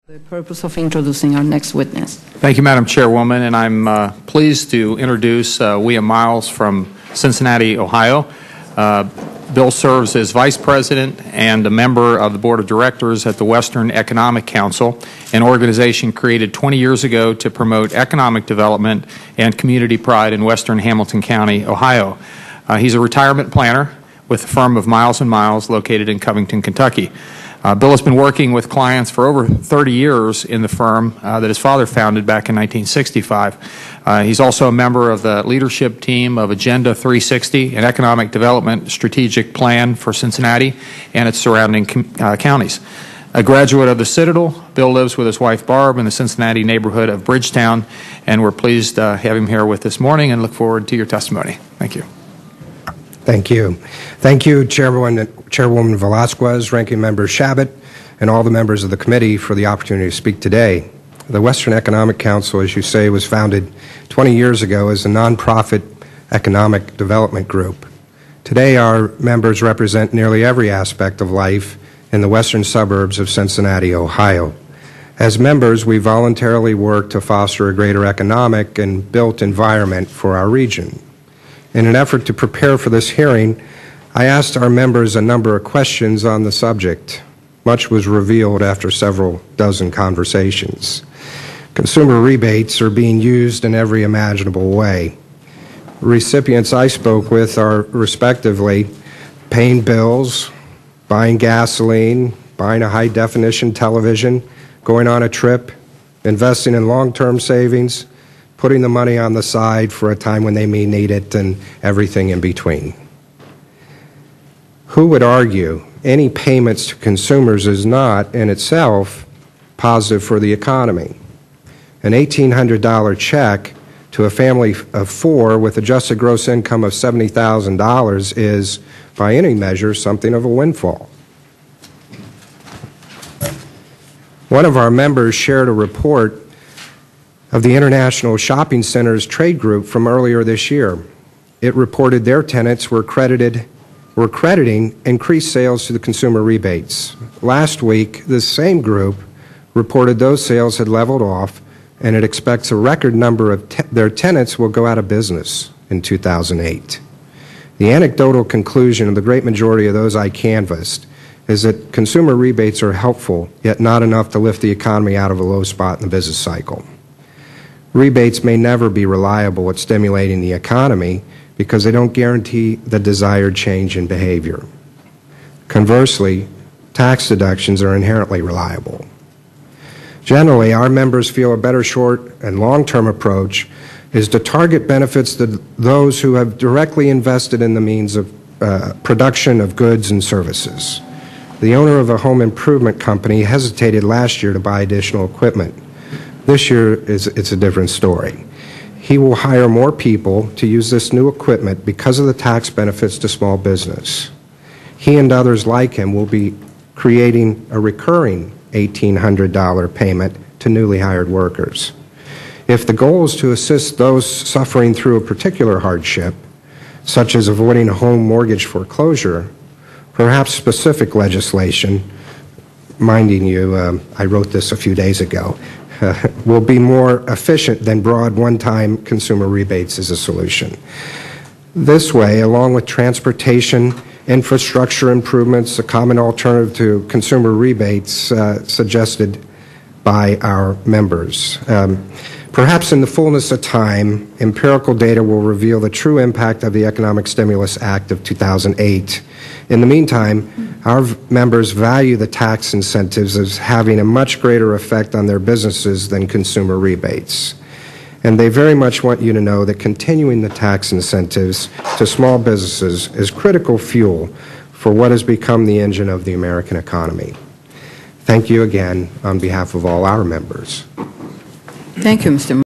The purpose of introducing our next witness. Thank you, Madam Chairwoman, and I'm pleased to introduce William Myles from Cincinnati, Ohio. Bill serves as Vice President and a member of the Board of Directors at the Western Economic Council, an organization created 20 years ago to promote economic development and community pride in western Hamilton County, Ohio. He's a retirement planner with the firm of Myles Myles located in Covington, Kentucky. Bill has been working with clients for over 30 years in the firm that his father founded back in 1965. He's also a member of the leadership team of Agenda 360, an economic development strategic plan for Cincinnati and its surrounding counties. A graduate of the Citadel, Bill lives with his wife Barb in the Cincinnati neighborhood of Bridgetown, and we're pleased to have him here with this morning and look forward to your testimony. Thank you. Thank you. Thank you, Chairwoman Velasquez, Ranking Member Shabbat, and all the members of the committee for the opportunity to speak today. The Western Economic Council, as you say, was founded 20 years ago as a nonprofit economic development group. Today, our members represent nearly every aspect of life in the western suburbs of Cincinnati, Ohio. As members, we voluntarily work to foster a greater economic and built environment for our region. In an effort to prepare for this hearing, I asked our members a number of questions on the subject. Much was revealed after several dozen conversations. Consumer rebates are being used in every imaginable way. Recipients I spoke with are respectively paying bills, buying gasoline, buying a high-definition television, going on a trip, investing in long-term savings, putting the money on the side for a time when they may need it, and everything in between. Who would argue any payments to consumers is not, in itself, positive for the economy? An $1,800 check to a family of four with adjusted gross income of $70,000 is, by any measure, something of a windfall. One of our members shared a report of the International Shopping Centers Trade Group from earlier this year. It reported their tenants were crediting increased sales to the consumer rebates. Last week, this same group reported those sales had leveled off, and it expects a record number of their tenants will go out of business in 2008. The anecdotal conclusion of the great majority of those I canvassed is that consumer rebates are helpful, yet not enough to lift the economy out of a low spot in the business cycle. Rebates may never be reliable at stimulating the economy because they don't guarantee the desired change in behavior. Conversely, tax deductions are inherently reliable. Generally, our members feel a better short and long-term approach is to target benefits to those who have directly invested in the means of production of goods and services. The owner of a home improvement company hesitated last year to buy additional equipment. This year, it's a different story. He will hire more people to use this new equipment because of the tax benefits to small business. He and others like him will be creating a recurring $1,800 payment to newly hired workers. If the goal is to assist those suffering through a particular hardship, such as avoiding a home mortgage foreclosure, perhaps specific legislation, minding you, I wrote this a few days ago, will be more efficient than broad one-time consumer rebates as a solution. This way, along with transportation, infrastructure improvements, a common alternative to consumer rebates suggested by our members. Perhaps in the fullness of time, empirical data will reveal the true impact of the Economic Stimulus Act of 2008. In the meantime, our members value the tax incentives as having a much greater effect on their businesses than consumer rebates. And they very much want you to know that continuing the tax incentives to small businesses is critical fuel for what has become the engine of the American economy. Thank you again on behalf of all our members. Thank you, Mr.